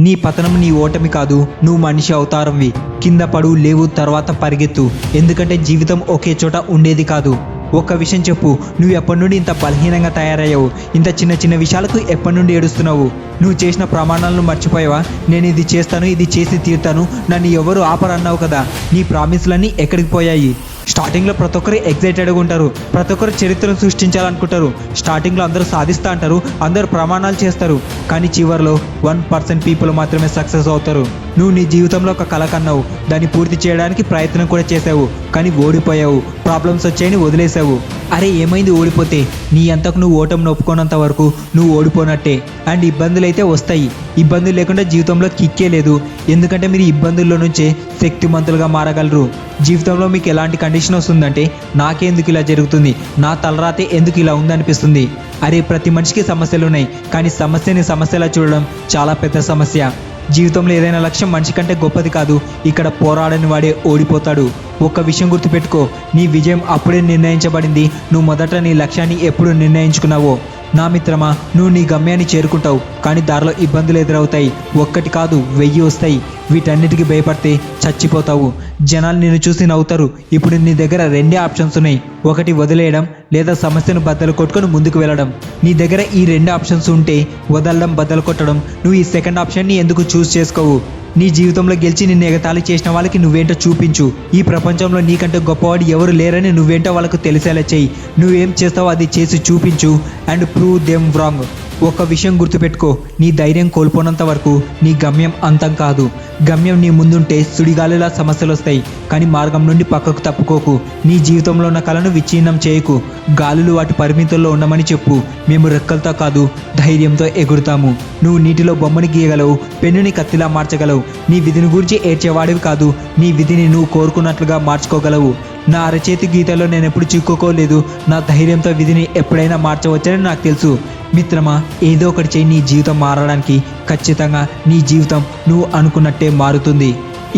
నీ పతనం నీ ఓటమి కాదు, నువ్వు మనిషి అవతారంవి. కింద పడు, లేవు, తర్వాత పరిగెత్తు. ఎందుకంటే జీవితం ఒకే చోట ఉండేది కాదు. ఒక్క విషయం చెప్పు, నువ్వు ఎప్పటి నుండి ఇంత బలహీనంగా తయారయ్యావు? ఇంత చిన్న చిన్న విషయాలకు ఎప్పటి నుండి ఏడుస్తున్నావు? నువ్వు చేసిన ప్రమాణాలను మర్చిపోయావా? నేను ఇది చేస్తాను, ఇది చేసి తీరుతాను, నన్ను ఎవరు ఆపరన్నావు కదా. నీ ప్రామిస్లన్నీ ఎక్కడికి పోయాయి? స్టార్టింగ్లో ప్రతి ఒక్కరు ఎగ్జైటెడ్గా ఉంటారు, ప్రతి ఒక్కరు చరిత్రను సృష్టించాలనుకుంటారు. స్టార్టింగ్లో అందరూ సాధిస్తా అంటారు, అందరూ ప్రమాణాలు చేస్తారు. కానీ చివరిలో 1% పీపుల్ మాత్రమే సక్సెస్ అవుతారు. నువ్వు నీ జీవితంలో ఒక కళ కన్నావు, దాన్ని పూర్తి చేయడానికి ప్రయత్నం కూడా చేసావు, కానీ ఓడిపోయావు. ప్రాబ్లమ్స్ వచ్చాయని వదిలేసావు. అరే ఏమైంది ఓడిపోతే? నీ అంతకు నువ్వు ఓటమి నొప్పుకున్నంత వరకు నువ్వు ఓడిపోనట్టే. అండ్ ఇబ్బందులు అయితే వస్తాయి. ఇబ్బందులు లేకుండా జీవితంలో కిక్కే లేదు. ఎందుకంటే మీరు ఇబ్బందుల్లో నుంచే శక్తిమంతులుగా మారగలరు. జీవితంలో మీకు ఎలాంటి కండిషన్ వస్తుందంటే, నాకెందుకు ఇలా జరుగుతుంది, నా తలరాతే ఎందుకు ఇలా ఉందనిపిస్తుంది. అరే ప్రతి మనిషికి సమస్యలు ఉన్నాయి, కానీ సమస్యని సమస్యలా చూడడం చాలా పెద్ద సమస్య. జీవితంలో ఏదైనా లక్ష్యం మనిషి కంటే గొప్పది కాదు. ఇక్కడ పోరాడని వాడే ఓడిపోతాడు. ఒక్క విషయం గుర్తుపెట్టుకో, నీ విజయం అప్పుడే నిర్ణయించబడింది, నువ్వు మొదట నీ లక్ష్యాన్ని ఎప్పుడు నిర్ణయించుకున్నావో. నా మిత్రమా, నువ్వు నీ గమ్యాన్ని చేరుకుంటావు, కానీ దారిలో ఇబ్బందులు ఎదురవుతాయి. ఒక్కటి కాదు 1000 వస్తాయి. వీటన్నిటికీ భయపడితే చచ్చిపోతావు. జనాలు నిన్ను చూసి నవ్వుతారు. ఇప్పుడు నీ దగ్గర 2 ఆప్షన్స్ ఉన్నాయి. ఒకటి వదిలేయడం, లేదా సమస్యను బద్దలు కొట్టుకొని ముందుకు వెళ్ళడం. నీ దగ్గర ఈ 2 ఆప్షన్స్ ఉంటే, వదలడం, బద్దలు కొట్టడం, నువ్వు ఈ సెకండ్ ఆప్షన్ని ఎందుకు చూస్ చేసుకోవు? నీ జీవితంలో గెలిచి నిన్ను ఎగతాళి చేసిన వాళ్ళకి నువ్వేంటో చూపించు. ఈ ప్రపంచంలో నీకంటే గొప్పవాడు ఎవరు లేరని నువ్వేంటో వాళ్ళకు తెలిసేలా చెయ్యి. నువ్వేం చేస్తావో అది చేసి చూపించు అండ్ ప్రూవ్ దెమ్ రాంగ్. ఒక విషయం గుర్తుపెట్టుకో, నీ ధైర్యం కోల్పోనంత వరకు నీ గమ్యం అంతం కాదు. గమ్యం నీ ముందుంటే సుడిగాలిలా సమస్యలు వస్తాయి, కానీ మార్గం నుండి పక్కకు తప్పుకోకు. నీ జీవితంలో ఉన్న కళను విచ్ఛిన్నం చేయకు. గాలులు వాటి పరిమితుల్లో ఉండమని చెప్పు. మేము రెక్కలతో కాదు, ధైర్యంతో ఎగురుతాము. నువ్వు నీటిలో బొమ్మని గీయగలవు, పెన్నుని కత్తిలా మార్చగలవు. నీ విధిని గురించి ఏడ్చేవాడివి కాదు, నీ విధిని నువ్వు కోరుకున్నట్లుగా మార్చుకోగలవు. నా అరచేతి గీతలో నేను ఎప్పుడు చిక్కుకోలేదు. నా ధైర్యంతో విధిని ఎప్పుడైనా మార్చవచ్చని నాకు తెలుసు. మిత్రమా, ఏదో ఒకటి చేయి. నీ జీవితం మారడానికి ఖచ్చితంగా నీ జీవితం నువ్వు అనుకున్నట్టే మారుతుంది.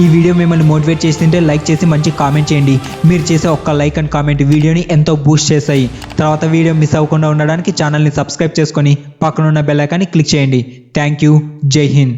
ఈ వీడియో మిమ్మల్ని మోటివేట్ చేస్తుంటే లైక్ చేసి మంచి కామెంట్ చేయండి. మీరు చేసే ఒక్క లైక్ అండ్ కామెంట్ వీడియోని ఎంతో బూస్ట్ చేస్తాయి. తర్వాత వీడియో మిస్ అవ్వకుండా ఉండడానికి ఛానల్ని సబ్స్క్రైబ్ చేసుకొని పక్కనున్న బెల్ ఐకాన్ని క్లిక్ చేయండి. Thank you. జై హింద్.